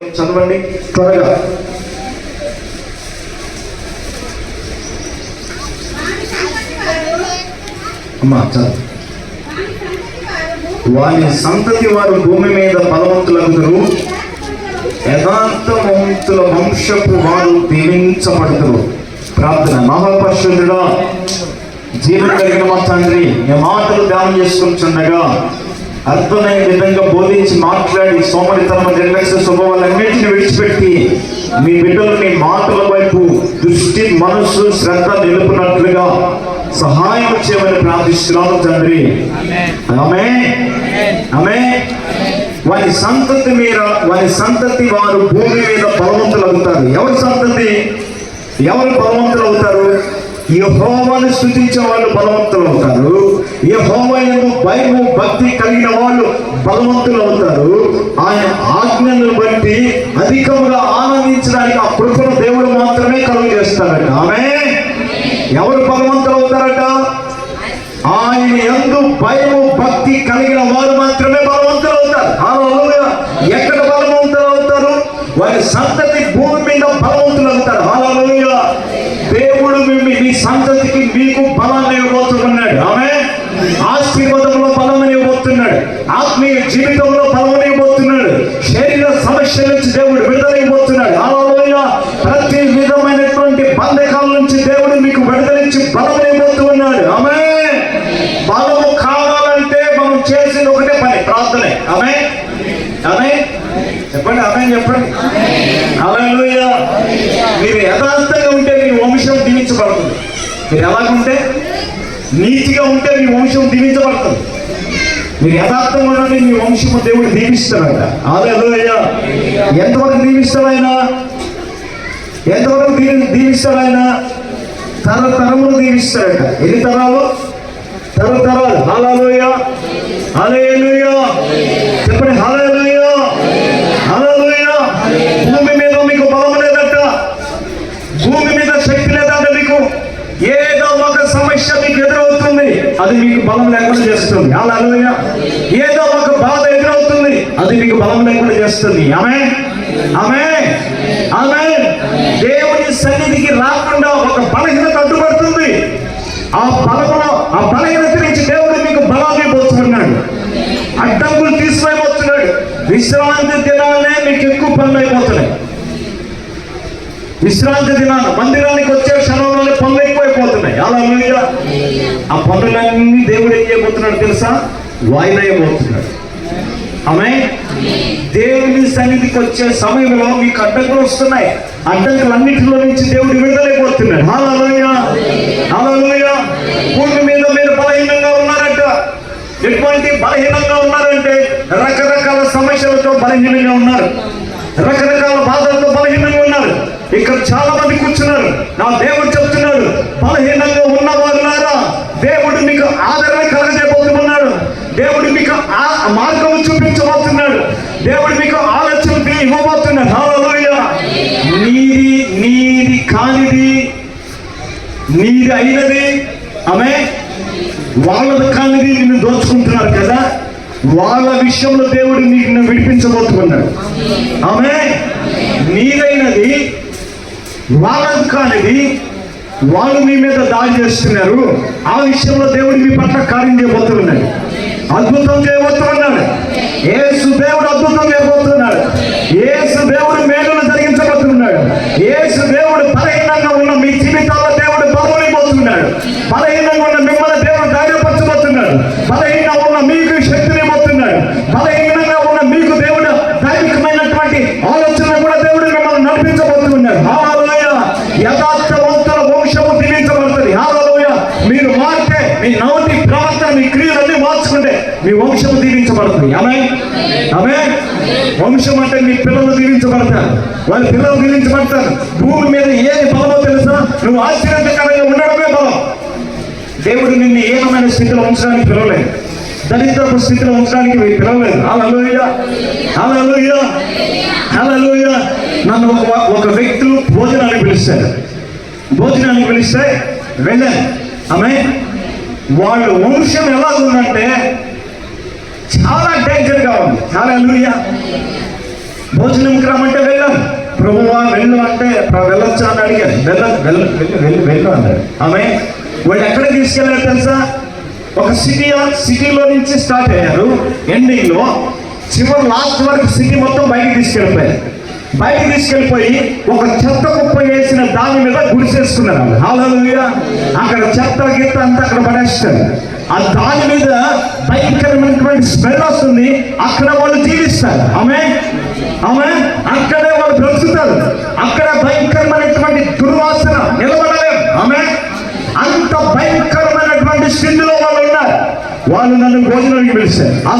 చదవండి త్వరగా. అమ్మా చదువు. వాని సంతతి వారు భూమి మీద బలవంతులగుదురు, యథార్థవంతుల వంశపు వారు దీవించబడుదురు. ప్రార్థన. మహాపరిశుద్ధుడా, జీవన కలిగిన మా తండ్రి, నీ మాటలు ధ్యానం చేసుకుంటుండగా అర్థమైన విధంగా బోధించి మాట్లాడి సోమరితనం నిర్లక్ష్య స్వభావాలన్నింటినీ విడిచిపెట్టి మీ బిడ్డలు మీ మాటల వైపు దృష్టి, మనసు, శ్రద్ధ నిలుపునట్లుగా సహాయం చేయమని ప్రార్థిస్తున్నాము తండ్రి. ఆమేన్, ఆమేన్. వారి సంతతి వారు భూమి మీద బలవంతులు అవుతారు. ఎవరి సంతతి? ఎవరు బలవంతులు అవుతారు? యెహోవాను స్తుతించే వాళ్ళు బలవంతులు అవుతారు. యెహోవా యందు భయము భక్తి కలిగిన వాళ్ళు బలవంతులు అవుతారు. ఆయన ఆజ్ఞలను బట్టి అధికంగా ఆనందించడానికి ఆ కృపను దేవుడు మాత్రమే కలుగు చేస్తారట. ఆమేన్. ఎవరు బలవంతులు అవుతారట? ఆయన యందు భయము భక్తి కలిగిన వారు మాత్రమే బలవంతులు అవుతారు. హల్లెలూయా. ఎక్కడ బలవంతులు అవుతారు? వారి సంతతి భూమి మీద బలవంతులు అవుతారు. హల్లెలూయా. దేవుడు మీ సంతతికి మీకు బలాన్ని ఇవ్వబోతున్నాడు. ఆమేన్. ఆశీర్వాదంలో బలమని ఇవ్వబోతున్నాడు. ఆత్మీయ జీవితంలో బలమని ఇవ్వబోతున్నాడు. శరీర సమస్యల నుంచి దేవుడు విడుదల ఇవ్వబోతున్నాడు. హల్లెలూయా. ప్రతి విధమైనటువంటి బంధకాల నుంచి దేవుడు మీకు విడుదలించి బలమని ఇవ్వబోతున్నాడు. ఆమేన్. బలము కావాలంటే మనం చేసిన ఒకటే పని, ప్రార్థనే. ఆమేన్, ఆమేన్. చెప్పండి ఆమేన్, చెప్పండి. హల్లెలూయా. మీరు యథార్థంగా ఉంటే మీ వంశం దీవించబడుతుంది. మీరు ఎలాగుంటే? నీతిగా ఉంటే మీ వంశం దీవించబడుతుంది. మీరు యథార్థంగా ఉంటే మీ వంశము దేవుడు దీవిస్తాడట. హల్లెలూయా. ఎంతవరకు దీవిస్తాడు ఆయన? ఎంతవరకు దీవిస్తాడు ఆయన? తరతరములు దీవిస్తాడట. ఎన్ని తరాలు? తరతరాలు. హల్లెలూయా, హల్లెలూయా. చెప్పండి హల్లెలూయా, హల్లెలూయా. భూమి మీద మీకు బలం లేదట, భూమి మీద శక్తి లేదంట. మీకు ఏదో ఒక సమస్య మీకు ఎదురవుతుంది, అది మీకు బలం లేకుండా చేస్తుంది. హల్లెలూయా. ఏదో ఒక బాధ ఎదురవుతుంది, అది మీకు బలం లేకుండా చేస్తుంది. ఆమేన్, ఆమేన్, ఆమేన్. దేవుని సన్నిధికి రాకుండా ఒక బలహీనత అడ్డుపడుతుంది. ఆ బలహీనత నుంచి దేవుడు మీకు బలాన్ని పోతున్నాడు, అడ్డంకులు తీసిపోయిపోతున్నాడు. విశ్రాంతి దినాలనే మీకు ఎక్కువ పనులు అయిపోతున్నాయి. విశ్రాంతి దినాలు మందిరానికి వచ్చే క్షణంలోనే పనులు ఎక్కువైపోతున్నాయి. హల్లెలూయా. ఆ పనులన్నీ దేవుడు ఏం చేయబోతున్నాడు తెలుసా? వాయిదా అయిపోతున్నాడు. ఆమేన్. దేవుని సన్నిధికి వచ్చే సమయంలో మీకు అడ్డంకులు వస్తున్నాయి. అడ్డంకులన్నిటిలో నుంచి దేవుడు విడుదలైపోతున్నాడు. హల్లెలూయా, హల్లెలూయా. భూమి మీద మీరు బలహీనంగా ఉన్నారంట. ఎటువంటి బలహీనంగా ఉన్నారంటే రకరకాల సమస్యలతో బలహీనంగా ఉన్నారు, రకరకాల బాధలతో బలహీనంగా ఉన్నారు. ఇక్కడ చాలా మంది కూర్చున్నారు. నా దేవుడు చెప్తున్నాడు, బలహీనంగా ఉన్నవారులారా, దేవుడు మీకు ఆదరణ కలగజేయబోతున్నాడు. దేవుడు మీకు మార్గం చూపించబోతున్నాడు. దేవుడు మీకు ఆలోచన ఇవ్వబోతున్నాడు. హల్లెలూయా. నీది కానిది నీది అయినది, ఆమేన్, వాళ్ళది కానిది నిన్ను దోచుకుంటున్నారు కదా, వాళ్ళ విషయంలో దేవుడు నిన్ను విడిపించబోతున్నాడు. ఆమేన్. నీదైనది వాళ్ళది కానిది, వాళ్ళు మీ మీద దాడి చేస్తున్నారు, ఆ విషయంలో దేవుడు మీ పట్ల కార్యం చేయబోతున్నాడు, అద్భుతం చేయబోతున్నాడు. యేసు దేవుడు అద్భుతం చేయబోతున్నాడు. యేసు దేవుడు మేలును జరిగించబోతున్నాడు. యేసు దేవుడు బలహీనంగా ఉన్న మీ జీవితాల్లో దేవుడు బలమైపోతున్నాడు. బలహీనంగా ఉన్న మిమ్మల్ని దేవుడు ధైర్యపరచబోతున్నాడు. బలహీనంగా ఉన్న మీకు శక్తిని ఇవ్వబోతున్నాడు. బలహీనంగా ఉన్న మీకు దేవుడు దైవికమైనటువంటి ఆలోచన కూడా దేవుడు మిమ్మల్ని నడిపించబోతున్నాడు. హల్లెలూయా. యథార్థవంతుల వంశము దీవించబడుతుంది. హల్లెలూయా. మీరు మారితే మీ నోటి ప్రవర్తన, మీ క్రియలన్నీ మార్చుకుంటే మీ వంశము దీవించబడుతుంది. ఆమేన్, ఆమేన్. వంశం అంటే మీ పిల్లలు దీవించబడతారు, వాళ్ళ పిల్లలు దీవించబడతారు. భూమి మీద ఏది బలమో తెలుసా? నువ్వు ఆశ్చర్యకరంగా ఉండడమే బలం. దేవుడు నిన్ను ఏకమైన స్థితిలో ఉంచడానికి పిలవలేదు, దరిద్రపు స్థితిలో ఉంచడానికి పిలవలేదు. హల్లెలూయా, హల్లెలూయా, హల్లెలూయా. నన్ను ఒక వ్యక్తులు భోజనానికి పిలిస్తే వెళ్ళాను. ఆమేన్. వాళ్ళ వంశం ఎలా ఉందంటే చాలా డేంజర్గా ఉంది. హల్లెలూయా. భోజనంకి రమ్మంటే వెళ్ళాం. ప్రభువా వెళ్ళు అంటే వెళ్ళొచ్చా అని అడిగాను. వెళ్ళు అన్నాడు. ఆమె వాళ్ళు ఎక్కడికి తీసుకెళ్ళారు తెలుసా? ఒక సిటీలో నుంచి స్టార్ట్ అయ్యారు. ఎండింగ్ లో చివరి లాస్ట్ వరకు సిటీ మొత్తం బయటికి తీసుకెళ్ళిపోయారు. బయటికి తీసుకెళ్ళిపోయి ఒక చెత్త కుప్ప వేసిన దాని మీద గుడిసేసుకున్నారు. హల్లెలూయా. అక్కడ చెత్త గిత్త అంతా అక్కడ పడేస్తారు. ఆ దాని మీద భయంకరమైనటువంటి స్మెల్ వస్తుంది. అక్కడ వాళ్ళు జీవిస్తారు. ఆమె అక్కడే వాళ్ళు బ్రతుకుతారు. అక్కడ భయంకరమైనటువంటి దుర్వాసన నిలబడలేరు. ఆమె అంత భయంకరమైనటువంటి స్థితిలో వాళ్ళు ఉన్నారు. వాళ్ళు నన్ను భోజనానికి పిలిచారు. ఆ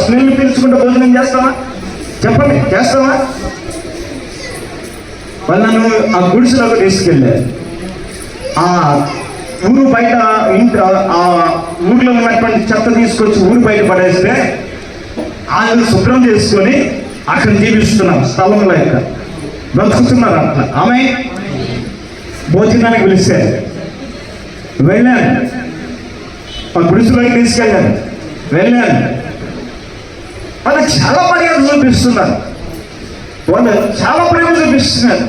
స్మెల్ పిలుచుకుంటే భోజనం చేస్తావా? చెప్పండి, చేస్తావా? వాళ్ళు నన్ను ఆ గుడిసెలోకి తీసుకెళ్ళారు. ఆ ఊరు బయట ఆ ఊర్లో ఉన్నటువంటి చెత్త తీసుకొచ్చి ఊరు బయట పడేస్తే వాళ్ళు శుభ్రం చేసుకొని అక్కడ జీవిస్తున్నారు. స్థలంలో యొక్క బ్రతుకుతున్నారు అట్లా. ఆమె భోజనానికి పిలిచారు. వెళ్ళాను. ఆ గుడిసెలోకి తీసుకెళ్ళాను. వెళ్ళాను. వాళ్ళు చాలా మర్యాద చూపిస్తున్నారు. వాళ్ళు చాలా ప్రేమ చూపిస్తున్నారు.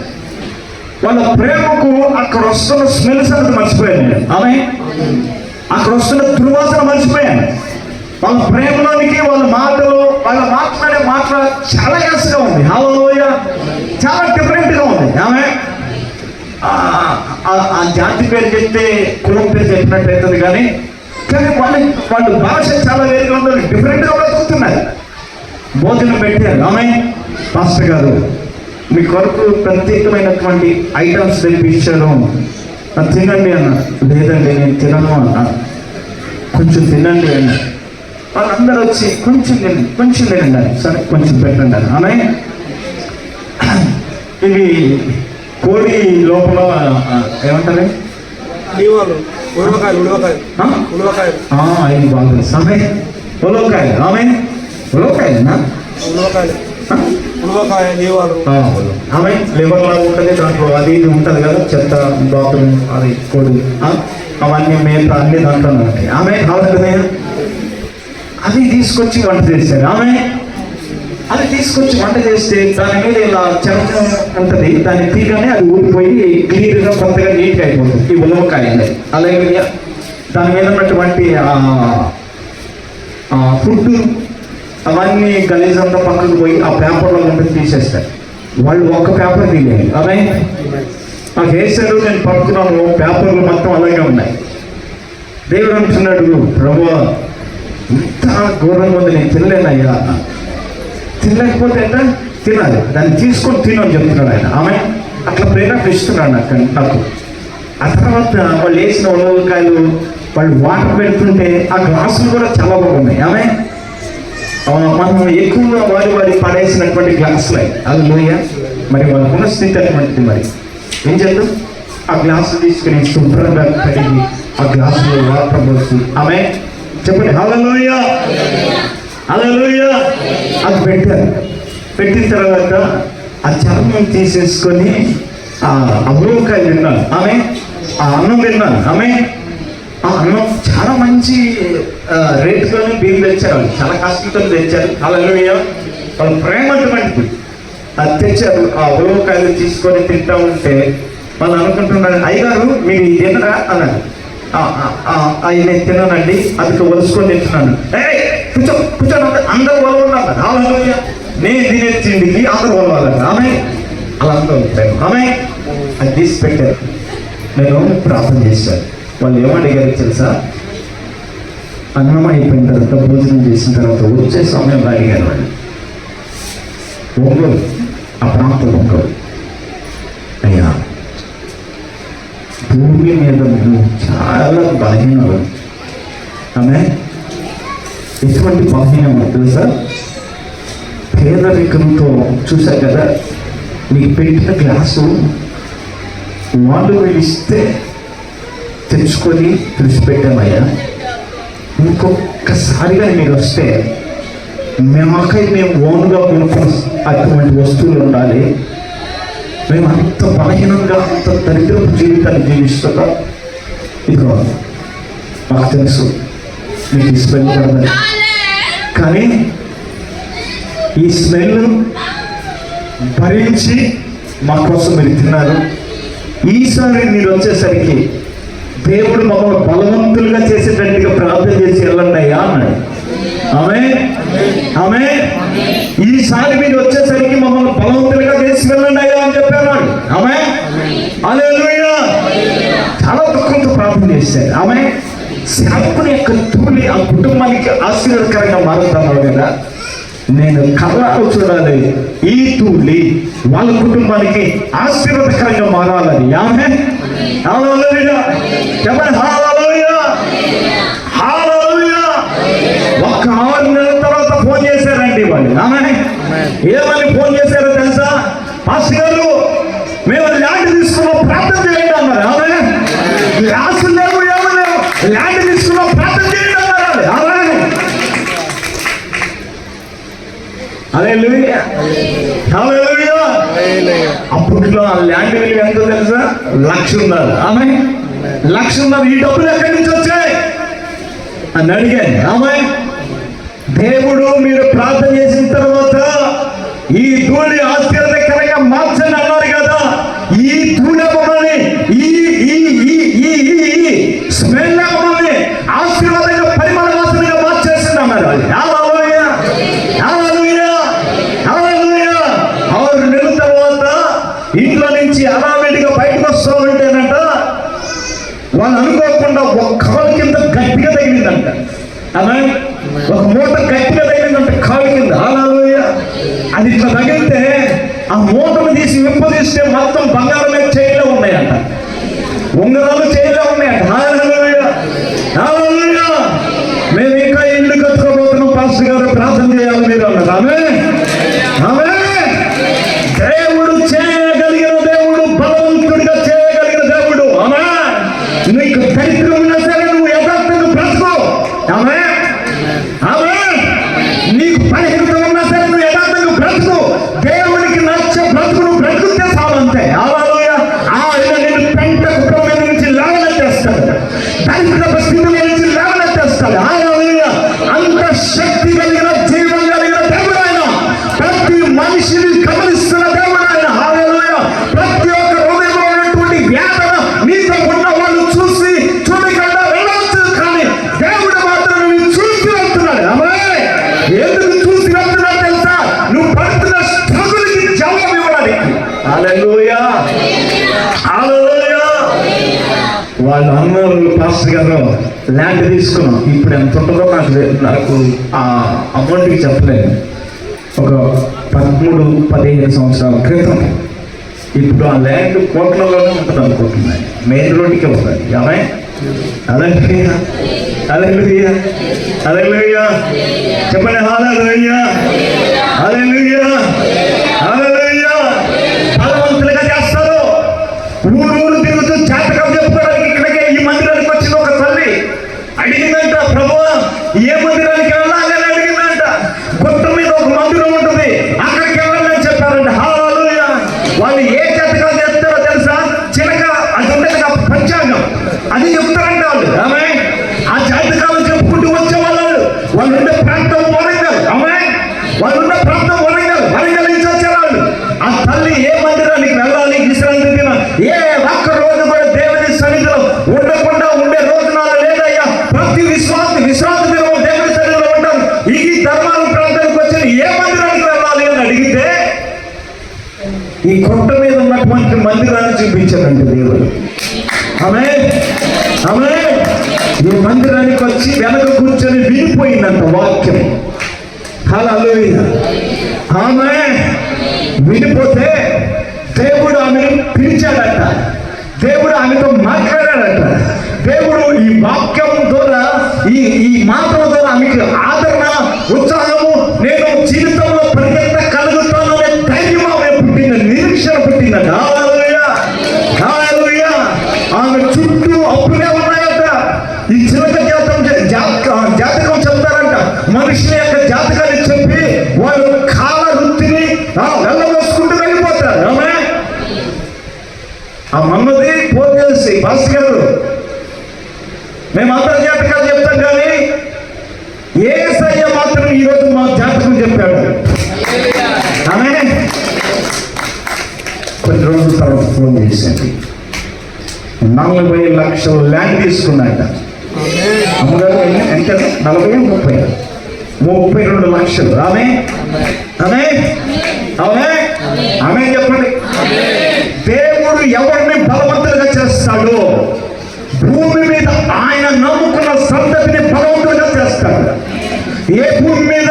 వాళ్ళ ప్రేమకు అక్కడ వస్తున్న స్మెల్స్ అంతా మర్చిపోయాను నేను. ఆమె అక్కడ వస్తున్న దుర్వాసన మర్చిపోయాను. వాళ్ళ ప్రేమలోనికి వాళ్ళ మాటలు, వాళ్ళ మాట్లాడే మాటలు చాలా యాసగా ఉంది. హల్లెలూయా. చాలా డిఫరెంట్గా ఉంది. ఆమె ఆ జాతి పేరు చెప్తే కులం పేరు చెప్పినట్టు అవుతుంది. కానీ వాళ్ళ భాష చాలా వేరుగా ఉంది. డిఫరెంట్గా బ్రతుకుతున్నారు. భోజనం పెట్టారు. ఆమె పాస్టర్ గారు మీ కొరకు ప్రత్యేకమైనటువంటి ఐటమ్స్ తెప్పించాను, తినండి అన్న. లేదండి నేను తినను అన్న. కొంచెం తినండి అన్న. వాళ్ళందరూ వచ్చి కొంచెం తినండి. సరే కొంచెం పెట్టండి అన్న. ఆమె ఇవి కోడి లోపల ఏమంటారు? ఇది బాగుంది. సమయ ఉలవకాయలు. ఆమె ఉలవకాయలన్నా? ఆమె లివర్ లాగా ఉంటుంది. దాంట్లో అది ఇది ఉంటుంది కదా, చెత్త బాత్రూమ్ అది కోడి అవన్నీ మేత అన్ని దాంట్లో ఉంటాయి. ఆమె కావాలి. అది తీసుకొచ్చి వంట చేశారు. ఆమె అది తీసుకొచ్చి వంట చేస్తే దాని మీద ఇలా చర్మం ఉంటుంది. దాన్ని తీయగానే అది ఊడిపోయి క్లియర్గా కొత్తగా నీట్గా అయిపోతుంది. ఈ ఉలవకాయ అలాగే దాని మీద ఉన్నటువంటి ఫుడ్ అవన్నీ గలీజ్ అంతా పక్కకు పోయి ఆ పేపర్లో ఉంటుంది తీసేస్తారు. వాళ్ళు ఒక పేపర్ తీయాలి. అదే నాకు వేసారు. నేను పడుతున్నాను. పేపర్లు మొత్తం అలాగే ఉన్నాయి. దేవుడు అంటున్నాడు, ప్రభువా ఇంత ఘోరంగా ఉంది, నేను తినలేనయ్యా. తినలేకపోతే అంటే తినాలి, దాన్ని తీసుకొని తినని చెప్తున్నాడు ఆయన. ఆమె అట్లా ప్రేరేపిస్తున్నాడు నాకు. ఆ తర్వాత వాళ్ళు వేసిన ఉలవకాయలు వాళ్ళు వాటర్ పెడుతుంటే ఆ గ్లాసులు కూడా చాలా బాగున్నాయి. ఆమె మనం ఎక్కువగా వారి పడేసినటువంటి గ్లాసులు అది లోయ. మరి వాళ్ళకున్న స్థితి అటువంటిది. మరి ఏం చేద్దాం? ఆ గ్లాసులు తీసుకుని శుభ్రంగా కడిగి ఆ గ్లాసులో వాటర్ పోసి ఆమె చెప్పండి హల్లెలూయా. హల్లెలూయా. అది పెట్టారు. పెట్టిన తర్వాత ఆ చర్మం తీసేసుకొని ఆ ఉలవకాయ తిన్నాను. ఆమె ఆ అన్నం తిన్నాను. ఆమె ఆ అన్నం చాలా మంచి రేటుతోనే బియ్యం తెచ్చారు. చాలా కష్టంతో తెచ్చారు. హల్లెలూయా. వాళ్ళ ప్రేమ అటువంటిది. అది తెచ్చారు. ఆ ఉలవకాయలు తీసుకొని తింటా ఉంటే వాళ్ళు అనుకుంటున్నారు, అయ్యగారు మీరు తినరా అన్నారు. నేను తిన్నానండి, అది ఒలుసుకొని తింటున్నాను. కూర్చో అందరూ ఒలవన్నారు. హల్లెలూయా. నేను తినే తిండికి అందరూ ఒలవాలన్నారు. ఆమె అలా అందరూ ఉంటారు. ఆమె అది తీసి పెట్టారు. నేను ప్రార్థన చేశాను. వాళ్ళు ఏమడిగారు తెలుసా? అన్నం అయిపోయిన తర్వాత భోజనం చేసిన తర్వాత వచ్చే సమయంలో అడిగారు వాళ్ళు. ఒంగోలు, ఆ ప్రాంతం ఒంగోలు. అయ్యా భూమి మీద చాలా బలహీనలు. ఆమె ఎటువంటి బలహీనం తెలుసా? పేదరికంతో చూశారు కదా, నీకు పెట్టిన గ్లాసు వాళ్ళు ఇస్తే తెచ్చుకొని తెచ్చిపెట్టామయ్యా. ఇంకొకసారిగా మీరు వస్తే మేము ఓన్గా కొనుక్కున్న అటువంటి వస్తువులు ఉండాలి. మేము అంత బలహీనంగా అంత దరిద్రపు జీవితాన్ని జీవిస్తున్నాం. ఇదిగో మాకు తెలుసు మీకు ఈ స్మెల్ పడదని, కానీ ఈ స్మెల్ భరించి మా కోసం మీరు తిన్నారు. ఈసారి మీరు వచ్చేసరికి దేవుడు మమ్మల్ని బలవంతులుగా చేసేటట్టుగా ప్రార్థన చేసి వెళ్ళండి అయ్యా అన్నాడు. ఆమె ఈసారి మీరు వచ్చేసరికి మమ్మల్ని బలవంతులుగా చేసి వెళ్ళండి అయ్యా అని చెప్పారు. హల్లెలూయా. చాలా దుఃఖంతో ప్రార్థన చేశారు. సేవకుని యొక్క తూలి ఆ కుటుంబానికి ఆశీర్వాదకరంగా మారుతున్నాడు కదా. నేను కళ్ళతో చూడాలి ఈ తూలి వాళ్ళ కుటుంబానికి ఆశీర్వాదకరంగా మారాలని. ఒక్క 6 నెలల తర్వాత ఫోన్ చేశారండి వాళ్ళు. ఏమని ఫోన్ చేశారో తెలుసా? పాస్టర్ గారు, మేము ల్యాండ్ తీసుకున్నాం, ప్రార్థన చేయండి అన్నారు. గ్లాసులు లేవు, ఏమో లేవు, ల్యాండ్ తీసుకున్నాం, ప్రార్థన చేయండి అన్నారు. హల్లెలూయా. అప్పట్లో ఆ ల్యాండ్ విలువ ఎంతో తెలుసా? 1,00,000 ఉన్నారు. 1,00,000 ఉన్నారు. ఈ డబ్బులు ఎక్కడి నుంచి వచ్చాయి అని అడిగాను. దేవుడు మీరు ప్రార్థన చేసిన తర్వాత ఈ ధూళి ఆశీర్వాదకరంగా మార్చండి అన్నారు కదా. ఈ ధూళి మమ్మల్ని ఈ స్మెల్ మమ్మల్ని ఆశీర్వాదంగా పరిమళ వాసనగా మార్చేసింది అన్నారు. 6 నెలల తర్వాత ఇంట్లో నుంచి అనామేడిగా బయటకు వస్తూ ఉంటేనంట వాళ్ళు అనుకోకుండా ఒక కాలు కింద గట్టిగా తగిలిందంట. ఒక మూట గట్టిగా తగిలిందంట కాలు కింద. అది ఇట్లా తగిలితే ఆ మూటను తీసి విప్పదీస్తే మొత్తం బంగారమే చేయిలో ఉన్నాయంట, ఉంగరాలు చేయిలో ఉన్నాయంట. మేము ఇంకా ఇల్లు కట్టుకోబోతున్నాం పాస్టర్ గారు, ప్రార్థన చేయాలి మీరు అన్నారు. దేవుడు చేయగలిగిన దేవుడు, బలవంతుడిగా చేయగలిగిన దేవుడు. నీకు దరిద్రం ఉన్నా సరే నువ్వు యథార్థంగా బ్రతుకో. నీకు బలహీనత ఉన్నా సరే నువ్వు యథార్థంగా బ్రతుకు. దేవుడికి నచ్చే బ్రతుకు నువ్వు బ్రతుకుతే చాలంతే. ఆయన నేను పెంట కుటుంబం నుంచి లేవనెత్తేస్తాడు, దరిద్ర స్థితిలో నుంచి లేవనెత్తేస్తాడు. అంత శక్తి కలిగిన జీవం కలిగిన దేవుడు ఆయన. ప్రతి మనిషిని గమనిస్తున్న దేవుడు ఆయన. ప్రతి ఒక్క హృదయంలో ఉన్నటువంటి వ్యాధన నీతో ఉన్న వాళ్ళు చూసి చూడకుండా వెళ్ళవచ్చు, కానీ దేవుడు మాత్రం నువ్వు చూసి వెళ్తున్నాడు. ఎందుకు చూసి వెళ్తున్నాడు తెలుసా? నువ్వు పడుతున్న స్ట్రగుల్కి జవాబు ఇవ్వడానికి. హల్లెలూయా. వాళ్ళు అన్నారు, పాస్టర్ గారు ల్యాండ్ తీసుకున్నాం, ఇప్పుడు ఎంత ఉంటుందో నాకు ఆ అమౌంట్కి చెప్పలేదు. ఒక 13-15 సంవత్సరాల క్రితం. ఇప్పుడు ఆ ల్యాండ్ కోట్లలోనే ఉంటుంది అనుకుంటున్నాయి, మెయిన్ రోడ్డుకే ఉంటుంది. హల్లెలూయా. చెప్పండి హల్లెలూయా. బలవంతులుగా చేస్తారు. ఊరు తిరుగుతూ జాతకం చెప్పుకోవడానికి ఇక్కడికే ఈ మందిరానికి వచ్చిన ఒక తల్లి అడిగిందంట, ప్రభువా ఏ మందిరానికి వెళ్ళాలి అని అడిగిందంట. గుట్ట మీద ఒక మందిరం ఉంటుంది, అక్కడికి వెళ్ళాలని చెప్పారంట. వాళ్ళు ఏ జాతకాలు చెప్తారో తెలుసా? చిలక అది ఉంటుంది, పంచాంగం అది చెప్తారంట వాళ్ళు. ఆ జాతకాలు చెప్పుకుంటూ వచ్చే వాళ్ళు ఉండే ప్రాంతం వరంగల్. వాళ్ళు ఉన్న ప్రాంతం వరంగల్ నుంచి వచ్చేవాళ్ళు. ఆ తల్లి ఏ మందిరానికి వెళ్ళాలి, విశ్రాంతి దిన ఏ ఒక్క రోజు కూడా దేవుని సన్నిధిలో ఉండకుండా ఉండే రోజు నాడు లేదయ్యా. ప్రతి విశ్రాంతి దినం దేవుని సన్నిధిలో ఉంటారు. ఈ ధర్మాల ప్రాంతానికి వచ్చిన ఏ మందిరానికి వెళ్ళాలి అని అడిగితే ఈ కొండ మీద ఉన్నటువంటి మందిరాన్ని చూపించారంటే దేవుడు. ఈ మందిరానికి వచ్చి వెనక కూర్చొని వినిపోయిందంట వాక్యం. హల్లెలూయా. వినిపోతే దేవుడు ఆమెను పిలిచాడట, దేవుడు ఆమెతో మాట్లాడాడట. దేవుడు ఈ వాక్యం ద్వారా ఈ మాటల ద్వారా ఆమెకు ఆదరణ, ఉత్సాహము, నేను జీవితంలో పరిగెత్త కలుగుతాను అనే ధైర్యం ఆమె పుట్టింది, నిరీక్షణ పుట్టిందట. హల్లెలూయా. ఆమె చుట్టూ అప్పుడే ఉన్నాయట. ఈ చిలక జాతకం చెప్తారంట. మనుషుల యొక్క జాతకాన్ని చెప్పి వాళ్ళు కాల వృత్తిని వెళ్ళబోసుకుంటూ వెళ్ళిపోతారు. ఆ మమ్మది ఫోన్ చేసి, పాస్టర్ గారు మేము అందరి జాతకాలు చెప్తాం, కానీ యేసయ్య మాత్రం ఈరోజు మా జాతకం చెప్పాడు. కొన్ని రోజుల తర్వాత ఫోన్ చేసింది. 40 లక్షల ల్యాండ్ తీసుకున్నాట. అమ్మగారు ఎంత 40 32 లక్షలు. ఆమె ఆమె ఆమె ఆమె చెప్పండి. దేవుడు ఎవరిని బలవంతులుగా చేస్తాడో భూమి మీద ఆయన నమ్ముకున్న సంతతిని బలవంతులుగా చేస్తాడు. ఏ భూమి మీద,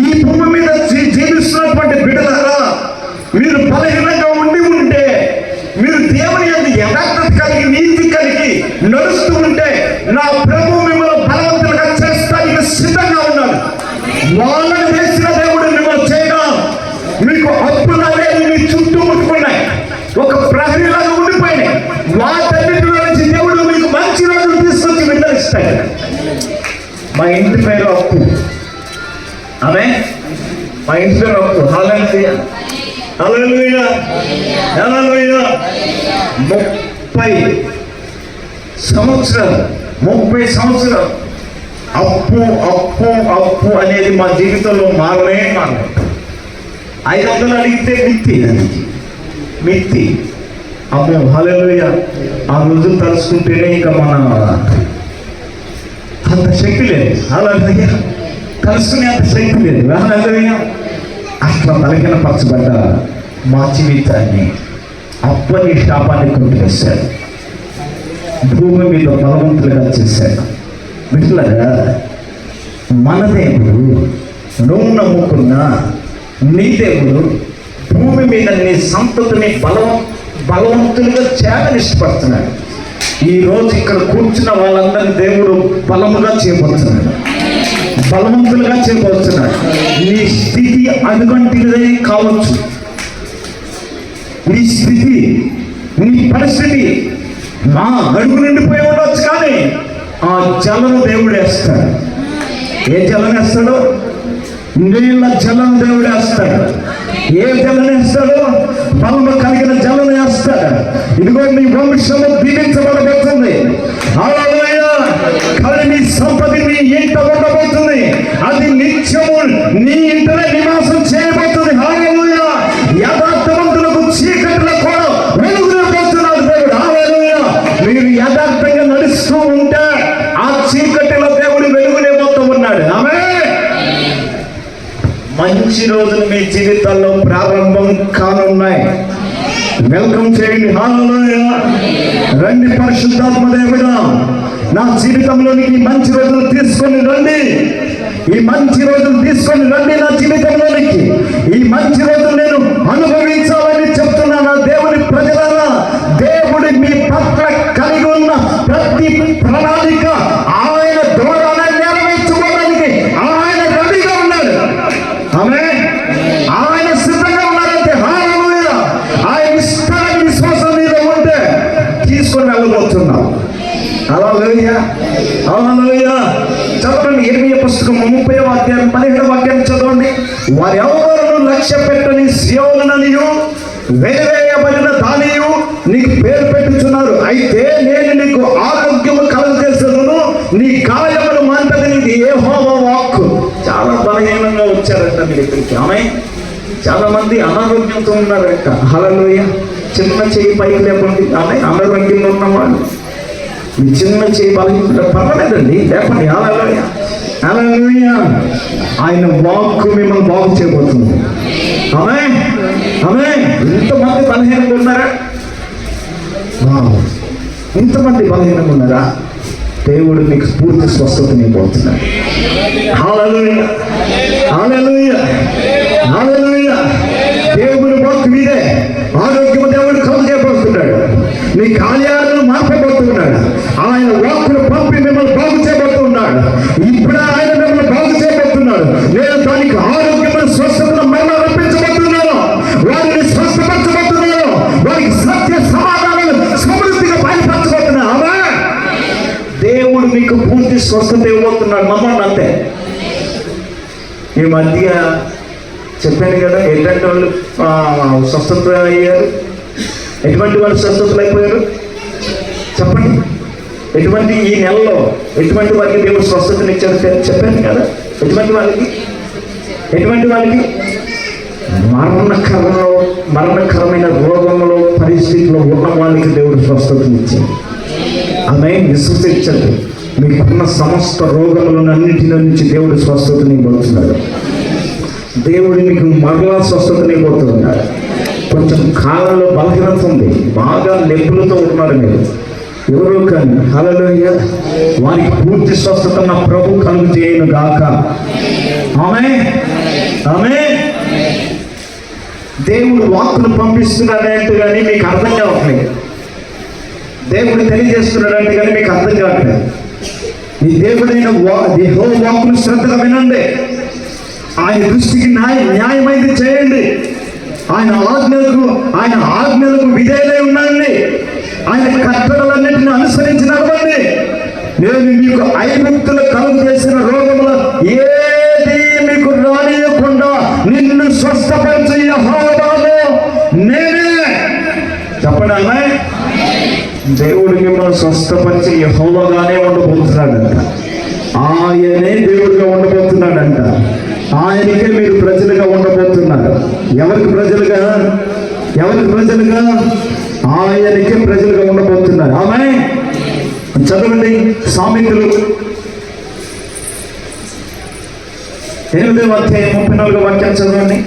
ఈ భూమి మీద జీవిస్తున్నటువంటి బిడ్డలారా, మీరు బలహీనంగా ఉంటే, మీరు దేవుని యందు యథార్థత కలిగి నీతి కలిగి నడుస్తూ ఉంటే, నా ప్రభు మిమ్మల్ని బలవంతులుగా చేస్తానికి సిద్ధంగా ఉన్నాడు. వాళ్ళని చేసిన దేవుడు మిమ్మల్ని చేయగా మీకు అప్పులనే మీ చుట్టూ ముట్టుకున్నాయి, ఒక ప్రహరీలాగా ఉండిపోయినాయి. వాటన్నిటిలో నుంచి దేవుడు మీకు మంచి రోజులు తీసుకొచ్చి విడుదలిస్తాడు. మా ఇంటి పేరు అప్పు. ఆమె మా ఇంటి పేరు అప్పు. హల్లెలూయా హల్లెలూయా హల్లెలూయా. 30 సంవత్సరాలు అప్పు అప్పు అప్పు అనేది మా జీవితంలో మారలే. 500 అడిగితే మిత్తి. అమ్మో హల్లెలూయా. ఆ రోజులు తలుచుకుంటేనే ఇక మన అంత శక్తి లేదు. హల్లెలూయా. తలుసుకునే అంత శక్తి లేదు. హల్లెలూయా. అట్లా బలహీనపరచబడ్డ మా జీవితాన్ని అప్పని శాపాన్ని కొట్టివేశాడు. భూమి మీద బలవంతులుగా చేశాడు. మిట్లాగా మన దేవుడు, నువ్వు నమ్ముకున్న నీ దేవుడు భూమి మీద నీ సంతతిని బలవంతులుగా చేయాలని ఇష్టపడుతున్నాడు. ఈరోజు ఇక్కడ కూర్చున్న వాళ్ళందరినీ దేవుడు బలముగా చేయబోతున్నాడు, బలవంతులుగా చేయబోతున్నాడు. నీ స్థితి అడుగంటిదే కావచ్చు, నీ స్థితి, నీ పరిస్థితి మా అడుగు నిండిపోయి ఉండవచ్చు, కానీ ఆ జలను దేవుడు వేస్తాడు. ఏ జలం వేస్తాడు? నీళ్ళ జలం దేవుడు వేస్తాడు. ఏ జలం వేస్తాడు? బలము కలిగిన జలం వేస్తాడు. ఇదిగో నీ వంశము దీవించబడబోతుంది. హల్లెలూయా. కానీ నీ సంపత్తి నీ ఇంట ఉండబోతుంది. అది నిత్యము నీ ఇంటనే నివాసం చేయబోతుంది. హల్లెలూయా. యథార్థవంతులకు చీకటిలో కూడా వెలుగుపోతున్నాడు దేవుడు. హల్లెలూయా. మీరు యథార్థంగా నడుస్తూ ఉంటే ఆ చీకటిలో దేవుడు వెలుగునేపోతూ ఉన్నాడు. ఆమేన్. మంచి రోజులు మీ జీవితాల్లో ప్రారంభం కానున్నాయి. వెల్కమ్ చేయండి. హల్లెలూయా. రండి పరిశుద్ధాత్మ దేవుడా, నా జీవితంలోనికి మంచి రోజులు తీసుకొని రండి. ఈ మంచి రోజులు తీసుకొని రండి నా జీవితంలోనికి. ఈ మంచి రోజులు నేను అనుభవించాలని చెప్తున్నా. నా దేవుని ప్రజలారా, దేవుడి మీ పట్ల కలిగి ఉన్న ప్రతి ప్రణాళిక ఆయన ద్వారానే నెరవేర్చుకోవడానికి ఆయన రెడీగా ఉన్నాడు. ఆమేన్. ఆయన సిద్ధంగా ఉన్నారంటే హల్లెలూయా. ఆయన ఇష్టానికి విశ్వాసం మీద ఉంటే తీసుకొని వెళ్ళబోతున్నాం. హల్లెలూయా హల్లెలూయా. చదవండి ఇర్మీయా పుస్తకం 30వ అధ్యాయం 17వ వాక్యం చదవండి. వారెవరూ లక్ష్య పెట్టని సియోనుననియు వెలివేయబడిన దానియు నీకు పేరు పెట్టుచున్నారు. అయితే నేను నీకు ఆరోగ్యము కలుగజేసేదను, నీ గాయములు మాన్పది నీది యెహోవా వాక్కు. చాలా బలహీనంగా వచ్చారంట మీరు ఇక్కడికి. ఆమేన్. చాలా మంది అనారోగ్యంతో ఉన్నారంట. హల్లెలూయా. చిన్న చేయి పైకి లేకుండా ఆమె అనారోగ్యంలో ఉన్నవాళ్ళు, మీ చిన్న చేయి బలహీన పర్వాలేదండి, లేకుండా హల్లెలూయా హల్లెలూయా. ఆయన వాక్కు మిమ్మల్ని బాగు చేయబోతుంది. ఆమేన్ ఆమేన్. ఇంతమంది బలహీనంగా ఉన్నారా? ఇంతమంది బలహీనంగా ఉన్నారా? దేవుడు మీకు పూర్తి స్వస్థతని ఇవ్వబోతున్నాడు. హల్లెలూయా హల్లెలూయా హల్లెలూయా. దేవుని వాక్కు మీదే ఆరోగ్యము దేవుడు కలుగజేయబోతున్నాడు. మీ కార్యాలను మార్చబోతున్నాడు. ఆయన వాక్కును పంపి మిమ్మల్ని బాగు చేయబోతున్నాడు. ఇప్పుడు ఆయన మిమ్మల్ని బాగు చేయబోతున్నాడు. నేను దానికి ఆరోగ్యమైన స్వస్థతను మరణ రప్పించబోతున్నాను. వారిని స్వస్థపరచబోతున్నాను. వారికి సత్య సమాధానాలు సమృద్ధిగా బయలుపరచబోతున్నాను. ఆమేన్. దేవుడు మీకు పూర్తి స్వస్థత ఇవ్వబోతున్నాడు. నమ్మండి అంతే. ఈ మధ్య చెప్పాను కదా, ఎటువంటి వాళ్ళు స్వస్థత అయ్యారు, ఎటువంటి వాళ్ళు స్వస్థతలు అయిపోయారు చెప్పండి. ఎటువంటి ఈ నెలలో ఎటువంటి వారికి దేవుడు స్వస్థతను ఇచ్చారు చెప్పాను కదా. ఎటువంటి వాళ్ళకి మరణకరమైన రోగం వాళ్ళకి దేవుడు స్వస్థతనిచ్చాడు. ఆమె విశ్వసించండి, మీకున్న సమస్త రోగములన్నింటి నుంచి దేవుడు స్వస్థతనివ్వబడుతున్నాడు. దేవుడు మీకు మరలా స్వస్థతనివ్వబోతున్నాడు. కొంచెం కాలంలో బలహీనత ఉంది, బాగా నొప్పులతో ఉన్నారు మీరు ఎవరో కానీ, హల్లెలూయా, వారికి పూర్తి స్వస్థత నా ప్రభు కలుగు చేయను గాక. ఆమేన్, ఆమేన్. దేవుడు వాక్కును పంపిస్తున్నాడంటే కానీ మీకు అర్థం కావట్లేదు. దేవుడు తెలియజేస్తున్నాడంటే కానీ మీకు అర్థం కావట్లేదు. ఈ దేవుడైన యెహోవా వాక్కును శ్రద్ధగా వినండి. ఆయన దృష్టికి న్యాయమైంది చేయండి. ఆయన ఆజ్ఞలకు విధేయులై ఉండండి. ఆయన కట్టడలన్నింటినీ అనుసరించి నడవండి. నేను మీకు ఐగుప్తులు కలుగు చేసిన రోగముల ఏది మీకు రానియకుండా నిన్ను స్వస్థపరిచే యెహోవాను నేనే. చెప్పండి ఆమేన్. దేవుడు మిమ్మల్ని స్వస్థపరిచే యెహోవాగానే ఉండబోతున్నాడంట. ఆయనే దేవుడిగా ఉండబోతున్నాడంట. ఆయనకే మీరు ప్రజలుగా ఉండబోతున్నారు. ఎవరికి ప్రజలుగా? ఆయనకే ప్రజలుగా ఉండబోతున్నారు. ఆమేన్. చదవండి సామెతలు 8వ అధ్యాయం 34వ వాక్యం చదవండి.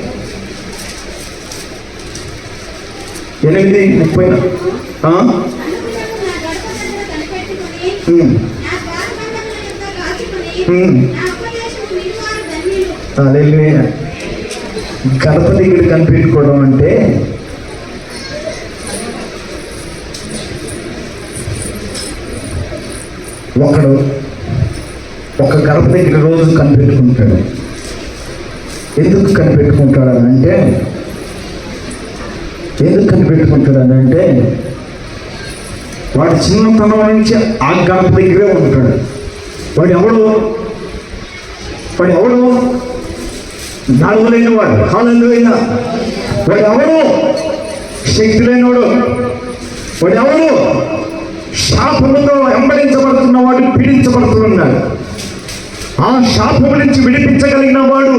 8:30. గడప దగ్గర కనిపెట్టుకోవడం అంటే ఒకడు ఒక గడప దగ్గర రోజు కనిపెట్టుకుంటాడు. ఎందుకు కనిపెట్టుకుంటాడనంటే వాడు చిన్నతనం నుంచి ఆ గడప దగ్గరే ఉంటాడు. వాడు ఎవడు నడవలేని వాడు. హల్లెలూయా. వాడు ఎవడు శక్తి లేనివాడు. వాడు ఎవడు శాపముతో వెంబడించబడుతున్న వాడు, పీడించబడుతున్నాడు. ఆ శాపము నుంచి విడిపించగలిగిన వాడు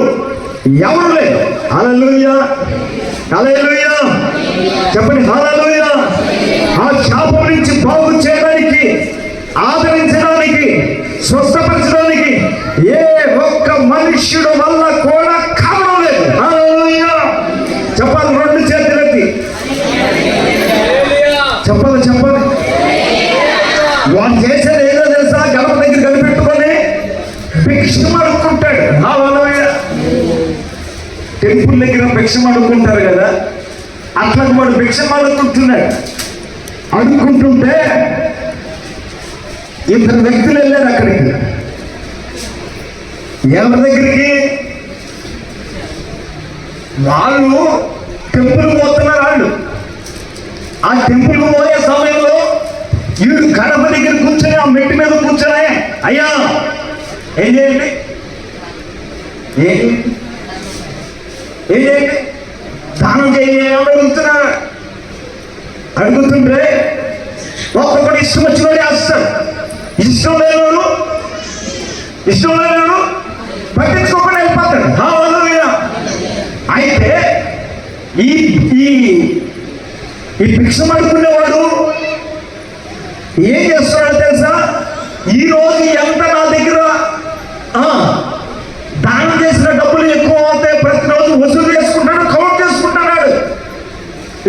ఎవరు లేదు. హల్లెలూయా, హల్లెలూయా. చెప్పండి హల్లెలూయా. ఆ శాపము నుంచి బాగు చేయడానికి, ఆదరించడానికి, స్వస్థపరచడానికి ఏ ఒక్క మనుష్యుడు వల్ల కూడా కావడం లేదు. హల్లెలూయా. చెప్పాలి, 2 చేతులెత్తి చెప్పాలి. వాడు చేసేది ఏదో తెలుసా? గడప దగ్గర కనిపెట్టుకొని భిక్షం అడుక్కుంటాడు. హల్లెలూయా. టెంపుల్ దగ్గర భిక్షం అడుక్కుంటారు కదా, అట్లా వాడు భిక్షం అడుక్కుంటుంటే 2 వ్యక్తులు వెళ్ళారు అక్కడికి. ఎవరి దగ్గరికి? వాళ్ళు టెంపుల్ పోతున్నారు. వాళ్ళు ఆ టెంపుల్ పోయే సమయంలో వీడు గడప దగ్గర కూర్చొని, ఆ మెట్టి మీద కూర్చొని, అయ్యా ఏం చేయండి దానం చేయాలి అడుగుతుంటే ఒక్కొక్కటి ఇష్టం వచ్చిన వాడే వస్తాడు. ఇష్టం లేనివాడు పట్టించుకోకుండా వెళ్ళిపోతాడు. హల్లెలూయా. అయితే ఈ భిక్షం అడుగుకునేవాడు ఏం చేస్తున్నాడో తెలుసా? ఈరోజు ఎంత నా దగ్గర దానం చేసిన డబ్బులు ఎక్కువ అవుతాయి, ప్రతిరోజు వసూలు చేసుకుంటాడు, కౌంట్ చేసుకుంటున్నాడు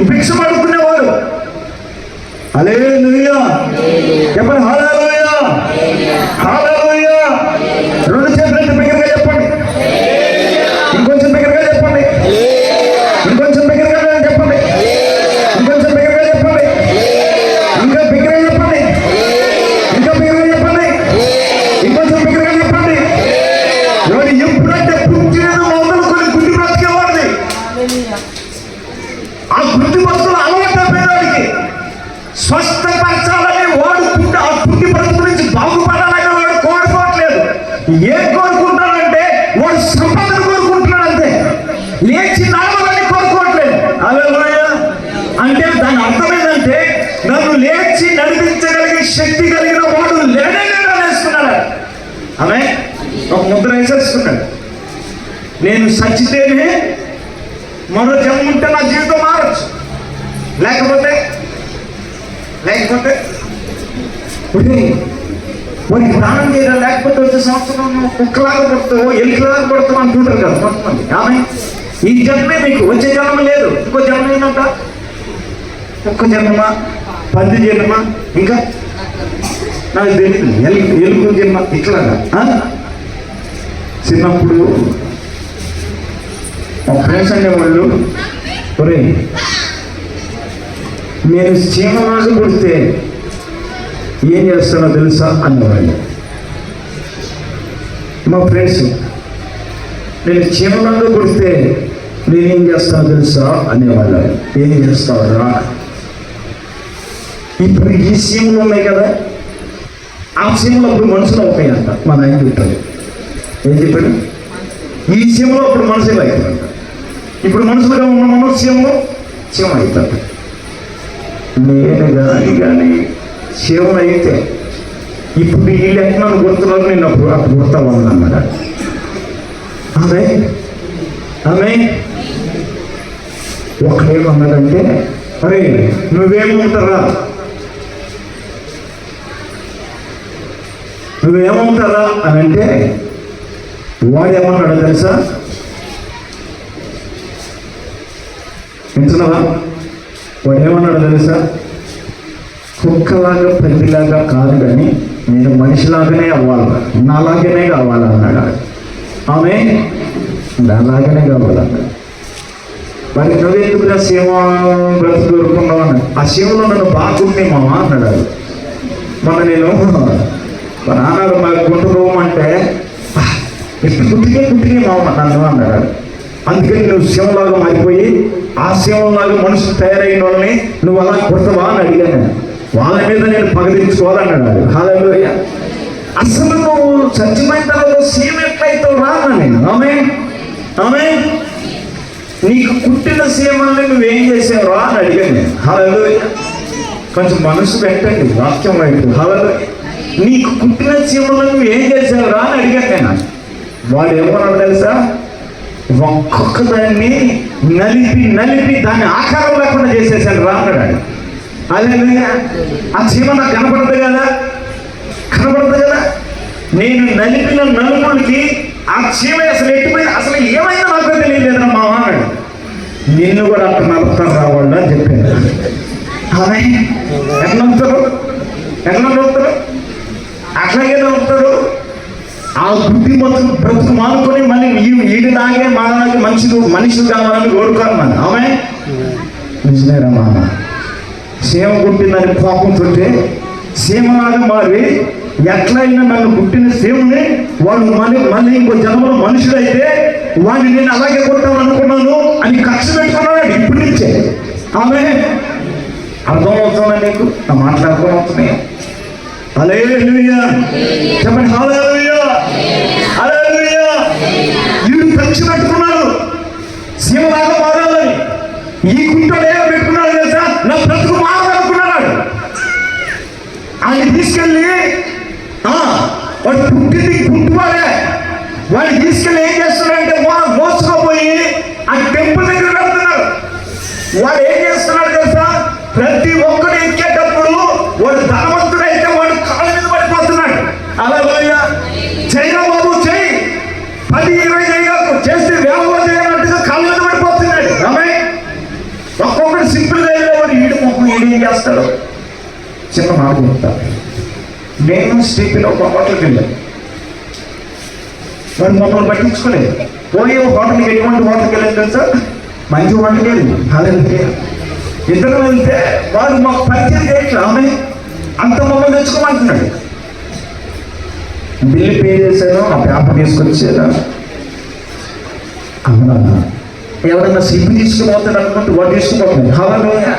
భిక్షం అడుగుకునేవాడు. హల్లెలూయా. చెప్పండి హల్లెలూయా, హల్లెలూయా. 2 చేతులెత్తి బిగ్గరగా చెప్పండి. ఇంకొంచెం బిగ్గరగా చెప్పండి. ఇంకొంచెం బిగ్గరగా చెప్పండి. ఇంకొంచెం బిగ్గరగా చెప్పండి. ఇంకా బిగ్గరగా చెప్పండి. ఇంకా బిగ్గరగా చెప్పండి. ఇంకొంచెం బిగ్గరగా చెప్పండి. వాడు ఎప్పుడంటే పుట్టినది మొదలుకొని గుడ్డి బ్రతికేవాడిని. ఆ గుడ్డి బతుకులు అలవాటు పేదవాడికి స్వస్థపరచాలని వాడు ఆ పుట్టి బ్రతుకు నుంచి బాగుపడాలని వాడు కోరుకోవట్లేదు. ఏం కోరుకుంటాడంటే వాడు సంపదను కోరుకుంటున్నాడు అంతే, లేచి నడవాలని కోరుకోవట్లేదు. హల్లెలూయా. అంటే దాని అర్థం ఏంటంటే నన్ను లేచి నడిపించగలిగే శక్తి కలిగిన వాడు లేనే లేడనేస్తున్నాడు. ఆమె ఒక ముద్ర వేసేస్తున్నాడు. నేను చచ్చితేనే మరో జన్మ ఉంటే నా జీవితం మారచ్చు, లేకపోతే లేకపోతే వాడికి దానం చేయడం, లేకపోతే వచ్చే సంవత్సరం కుక్కలాగా పడుతావు, ఎలికలాగా పడుతావు అంటుంటారు కదా కొంతమంది. ఆమె ఈ జన్మే మీకు, వచ్చే జన్మ లేదు, ఇంకో జన్మ ఏంటంట, ఒక్క జన్మ, పంది జన్మ, ఇంకా నాకు తెలియదు ఎలుగు జన్మ ఇట్లాగా. చిన్నప్పుడు మా ఫ్రెండ్స్ అనేవాళ్ళు, ఒరే నేను చీమరాజు పుడితే ఏం చేస్తానో తెలుసా అనేవాళ్ళు. మా ఫ్రెండ్స్, నేను చీమరాజు పుడితే నేనేం చేస్తానో తెలుసా అనేవాళ్ళు. ఏం చేస్తావురా? ఇప్పుడు ఈ సీమలు ఉన్నాయి కదా, ఆ సీమలో అప్పుడు మనుషులు అవుతాయంట. మా నాయన చెప్పాడు. ఏం చెప్పాడు? ఈ సీమలో అప్పుడు మనుషులు అవుతాయంట. ఇప్పుడు మనుషులుగా ఉన్న మనం సీమ అవుతాడు. నేను కానీ సీమ అయితే ఇప్పుడు వీళ్ళు ఎక్కడ గుర్తున్నారు, నేను అప్పుడు గుర్తాను అన్నాడు. ఆమె ఒకడేమన్నాడంటే, అరే నువ్వేమవుతారా అని అంటే, వాడేమన్నాడు తెలుసా? వింటున్నావా? వాడేమన్నాడు తెలుసా? కుక్కలాగా పందిలాగా కాదు కానీ నేను మనిషిలాగానే అవ్వాలి, నాలాగానే కావాలన్నాడు. ఆమె నాలాగానే కావాలన్నాడు. మరి నువ్వెందుకుగా సీమ బ్రతుకు దొరుకుతున్నావు అన్నాడు. ఆ సీమలో నన్ను బాగుంటే మావా అన్నాడు. మొన్న నేను మా నాన్న మా గుంట పోమంటే ఇప్పుడు కుట్టినే మావ నన్ను అన్నాడు. అందుకని నువ్వు సీమలాగా మారిపోయి ఆ సీమలాగా మనుషులు తయారైన వాళ్ళని నువ్వు అలా కొడతావా అని అడిగాను. వాళ్ళ మీద నేను పగదించుకోవాలన్నాడు. హల్లెలూయా. అసలు నువ్వు సత్యమైన తర్వాత సీమ ఎట్లయితావు రా నేను. ఆమె నీకు కుట్టిన సీమల్ని నువ్వేం చేసావు రా అని అడిగాను నేను. హల్లెలూయా. కొంచెం మనసు పెట్టండి వాక్యం వైపు. హల్లెలూయా. నీకు కుట్టిన సీమలను నువ్వు ఏం చేసావు రా అని అడిగాను నేను. వాడు ఏమన్నాడు తెలుసా? ఒక్కొక్క దాన్ని నలిపి దాన్ని ఆకారం లేకుండా చేసేసాడు రా అన్నాడు. హల్లెలూయా. ఆ చీమ నాకు కనపడదు కదా. నేను నలిపిన నలుపులకి ఆ చీమ అసలు ఎట్టిపోయి అసలు ఏమైనా నాకు తెలియలేదురా మా అన్నాడు. నిన్ను కూడా అక్కడ నలుపుతాను రావాళ్ళు అని చెప్పాను. అదే ఎట్లా నలుపుతారు అట్లాగే నలుపుతారు. ఆ బుద్ధి మొత్తం బ్రతుకు మానుకొని మళ్ళీ ఈడిలాగే మానడానికి మనిషి కావాలని కోరుకోరు మన. ఆమె నిజమేరా మామ. సీమ పుట్టిందని కోపంతో సీమలాగా మారి ఎట్లయినా నన్ను పుట్టిన సీమని వాడు మళ్ళీ ఇంకో జన్మలో మనుషులైతే వాడిని నేను అలాగే కొట్టాలనుకున్నాను అని కక్ష పెట్టుకున్నాడు ఇప్పటి నుంచే. ఆమె అర్థమవుతుందా నీకు? నా మాట్లాడుకోవస్తున్నాయి. హల్లెలూయా చెప్పండి. హల్లెలూయా. వీడు కక్ష పెట్టుకున్నాడు సీమలాగా మారాలని. ఈ గుంటలో ఏమో పెట్టుకున్నాడు తెలుసా? నా బ్రతుకు మారాలనుకున్నాడు. ఆయన తీసుకెళ్ళి వాడు పుట్టింది గుంటువాడే. వాడిని తీసుకెళ్ళి ఏం చేస్తున్నాడంటే మోసుకుపోయి ఆ టెంపుల్ దగ్గర పెడుతున్నారు. వాడు ఏం చేస్తున్నాడు తెలుసా? ప్రతి ఒక్కరు ఎక్కేటప్పుడు వాడు ధనవంతుడైతే వాడు కాళ్ళ మీద పడిపోతున్నాడు. హల్లెలూయా. చైనా బాబు చెయ్యి 10-20 చేయగలకు చేస్తే వ్యాపారం చేయనట్టుగా కాళ్ళ మీద పడిపోతున్నాడు. ఆమె ఒక్కొక్కటి సింపుల్గా వెళ్ళేవాడు. ఈడేం చేస్తాడు? చిన్న మాట చెప్తాడు. నేను స్టీపీలో ఒక హోటల్కి వెళ్ళాను. వాడు మమ్మల్ని పట్టించుకోలేదు. పోయి హోటల్కి ఎటువంటి హోటల్కి వెళ్ళాను తెలుసా? మంచి హోటల్కి వెళ్ళి హల్లెలూయా. ఇద్దరు వెళ్తే వాడు మాకు పరిచయం చేయట్లేదు. ఆమె అంత మమ్మల్ని తెచ్చుకోమంటున్నాడు. బిల్లు పే చేశాను, ఆ పేపర్ తీసుకొచ్చాను. అవునా? ఎవరైనా స్లిప్ తీసుకుపోతాడు అనుకుంటే వాడు తీసుకుపోతున్నాడు. హల్లెలూయా.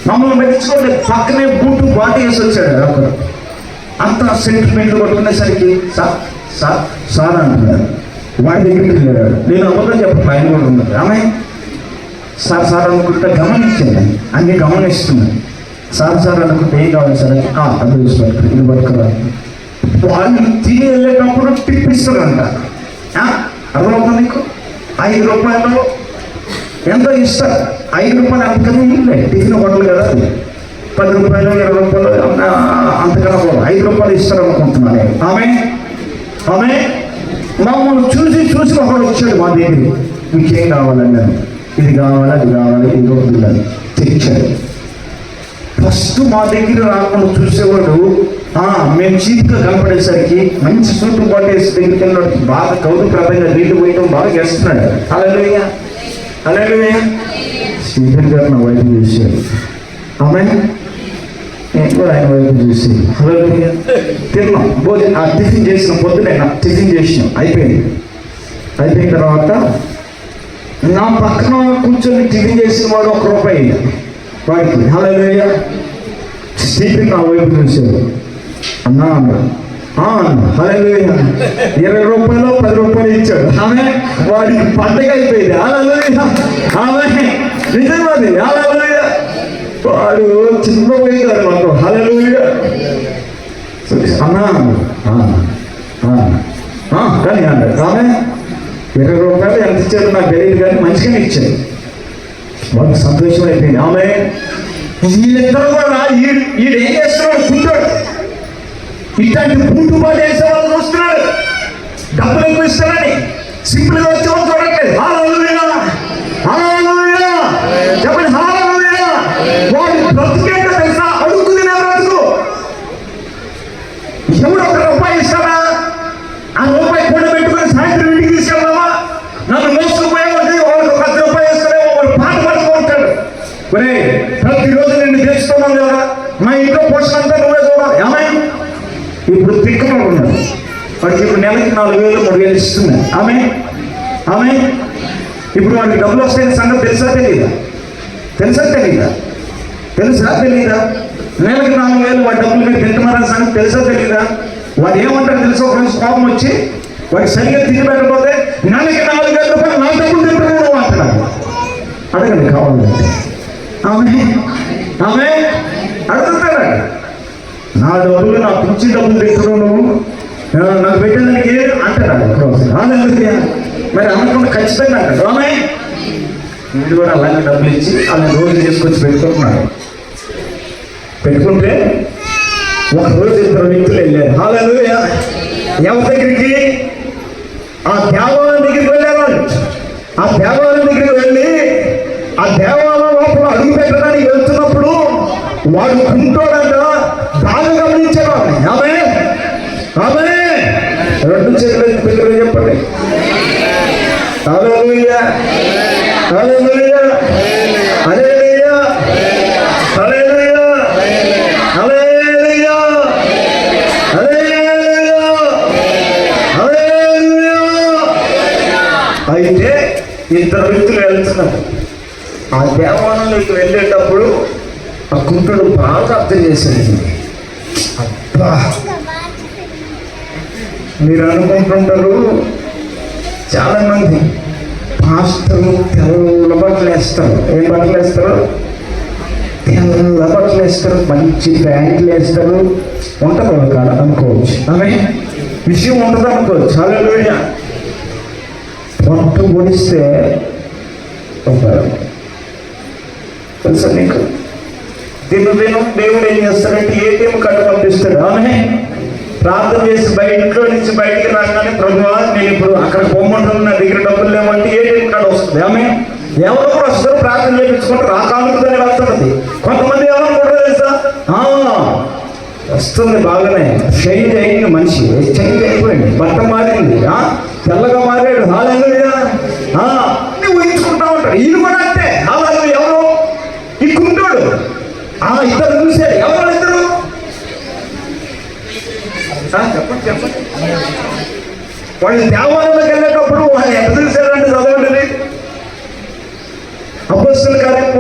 మమ్మల్ని పట్టించుకోలేదు. పక్కనే బూటు బాట వేసి వచ్చాడు. అక్కడ అంత సెంటిమెంట్లు కొట్టుకునేసరికి సార్ అంటున్నారు. వాడి దగ్గరికి వెళ్ళాడు. నేను అబద్ధం చెప్పను, ఆయన కూడా ఉన్నది. ఆమె సార్ అనుకుంటే గమనించాను, అన్ని గమనిస్తున్నాను. సార్ అనుకుంటే ఏం కావాలి సార్? అది చూసుకోవాలి, ఇది పట్టుకోవాలి. వాళ్ళు తిని వెళ్ళేటప్పుడు టిప్ ఇస్తారంట. అర్థమవుతుంది నీకు? 5 రూపాయలు ఎంతో ఇస్తారు. 5 రూపాయలు అంతకన్నా ఇల్లే టిఫిన్ హోటల్ కదా అది. 10 రూపాయలు 20 రూపాయలు అంతకన్నా 5 రూపాయలు ఇస్తారు అనుకుంటున్నాను నేను. ఆమె మమ్మల్ని చూసి ఒకడు వచ్చాడు మా దగ్గర. మీకేం కావాలని నేను ఇది కావాలి అది కావాలి ఇది వద్దులని తెచ్చాడు. ఫస్ట్ మా దగ్గర రాకుండా చూసేవాడు మేము చీప్గా కనపడేసరికి మంచి సూటు బాటేసి దగ్గరికి వెళ్ళినట్టు బాగా కౌతుప్రదంగా నీళ్ళు పోయటం బాగా చేస్తున్నాడు. హల్లెలూయా శ్రీధర్ గారు నా వైపు చూశాడు. నేను కూడా ఆయన వైపు చూసి హల్లెలూయా తిన్నాం. టిఫిన్ చేసిన పొద్దున టిఫిన్ చేసినాం. అయిపోయిన తర్వాత నా పక్కన కూర్చొని టిఫిన్ చేసిన వాడు ₹1 వాడికి. హల్లెలూయా స్టీఫెన్ నా వైపు చూశాడు. అన్నా హల్లెలూయా 20 రూపాయలు 10 రూపాయలు ఇచ్చాడు. వాడికి పండగ అయిపోయింది. హల్లెలూయా నిజమది. హల్లెలూయా వాడు చిన్న పోయినాడు మాకు. హల్లెలూయా అన్నా కానీ అన్నాడు. 20 రూపాయలు ఎంత ఇచ్చాడు నాకు తెలియదు కానీ మంచిగానే ఇచ్చాడు. వాళ్ళకి సంతోషం అయిపోయింది. వీళ్ళిద్దరు కూడా ఈడేం చేస్తున్నాడు కుంటాడు. ఇట్లాంటి బూటు బాట వేసే వాళ్ళు చూస్తున్నాడు. డబ్బులు ఎక్కువ ఇస్తారని సింపుల్గా వచ్చేవాళ్ళు చూడట్లేదు. చెప్పండి హల్లెలూయా. వాడు బ్రతుకేంటో తెలుసా? అడుగుతున్నా బ్రతుకు. ఎవడు ₹1 ఇస్తారా? ఆ రూపాయి కూడా పెట్టుకొని సాయంత్రం ఇంటికి తీసుకెళ్దామా? నన్ను మోసుకుపోయేవాడికి వాళ్ళకి ₹10 ఇస్తారేమో. వాడు పాట పడుకుంటాడు. ప్రతిరోజు నేను తెచ్చుకున్నాను కదా, మా ఇంట్లో పోషణ అంతా నువ్వే చూడాలి. ఇప్పుడు తిక్కమని ఉన్నాడు. వాడికి ఇప్పుడు నెలకి 4,000 3,000 ఇస్తున్నాయి. ఇప్పుడు వాడికి డబ్బులు వస్తాయని సంగతి తెలుసా తెలీదా? నెలకి 4,000 వాడి డబ్బులు మీరు తింటున్నారని సంగతి తెలుసా తెలీదా? వాడు ఏమంటారు తెలుసా? ఒక రోజు కోపం వచ్చి వాడికి సరిగ్గా తిని పెట్టకపోతే నెలకి 4,000 రూపాయలు నా డబ్బులు తింటున్నాను అంటున్నాడు. అడగండి కావాలంటే. అడుగుతాడు. నా డబ్బులు నా పిచ్చి డబ్బులు తింటున్నావు నాకు పెట్టేదానికి అంటాడు. మరి అనకుండా ఖచ్చితంగా అంటాడు. వీడు కూడా అలాగే డబ్బులు ఇచ్చి అలా రోజు తీసుకొచ్చి పెట్టుకుంటే ఒక రోజు 2 వ్యక్తులు వెళ్ళారు. హల్లెలూయా ఎవరి దగ్గరికి? ఆ దేవాలయం దగ్గరికి వెళ్ళారు. ఆ దేవాలయం దగ్గరికి వెళ్ళి ఆ దేవాలయం లోపల అడుగు పెట్టడానికి వెళ్తున్నప్పుడు వాడు కుంటోడంట బాగా గమనించాడు. ఆమె 2 చేతులు పిల్లలు చెప్పండి. హల్లెలూయా హల్లెలూయా హల్లెలూయా హల్లెలూయా హల్లెలూయా హల్లెలూయా హల్లెలూయా. అయితే 2 వ్యక్తులు వెళ్తున్నారు. ఆ దేవాలయంలోకి వెళ్ళేటప్పుడు ఆ కుంటుడు బాగా అర్థం చేసేది. అబ్బా మీరు అనుకుంటుంటారు చాలామంది పాస్టర్లు తెల్ల బట్టలు వేస్తారు. ఏం బట్టలు వేస్తారు? తెల్ల బట్టలు వేస్తారు, మంచి ప్యాంట్లు వేస్తారు. ఉంటుంది వాళ్ళ కాడ అనుకోవచ్చు. విషయం ఉంటుంది అనుకోవచ్చు. హల్లెలూయా పొట్టు పొడిస్తే తెలుసా నీకు? దినం దేవుడు ఏం చేస్తాడంటే ATM కార్డు పంపిస్తాడు. ప్రార్థన చేసి ఇంట్లో నుంచి బయటికి రాగానే ప్రభువా నేను ఇప్పుడు అక్కడ పొమ్మంటాను, నా దగ్గర డబ్బులు లేవంటే ATM కార్డు వస్తుంది. ఎవరో కూడా వస్తారు, ప్రార్థన చేయించుకుంటారు. ఆ కానుకతోనే వస్తుంది. కొంతమంది ఎవరో కూడా తెలుసా వస్తుంది బాగానే చేంజ్ అయింది. మనిషి చేంజ్ అయిపోయింది, బట్ట మారింది, తెల్లగా మారాడు. హల్లెలూయా నువ్వు ఊహించుకుంటా ఉంటాడు. ఈయన కూడా అంటే హల్లెలూయా ఎవరు ఇక్కుంటాడు. 2 చూశాడు. ఎవరు 2? చెప్పండి. వాళ్ళు దేవాలయంలోకి వెళ్ళేటప్పుడు వాళ్ళు ఎంత చూశారంటే చదవండి. అపొస్తలుల కార్యం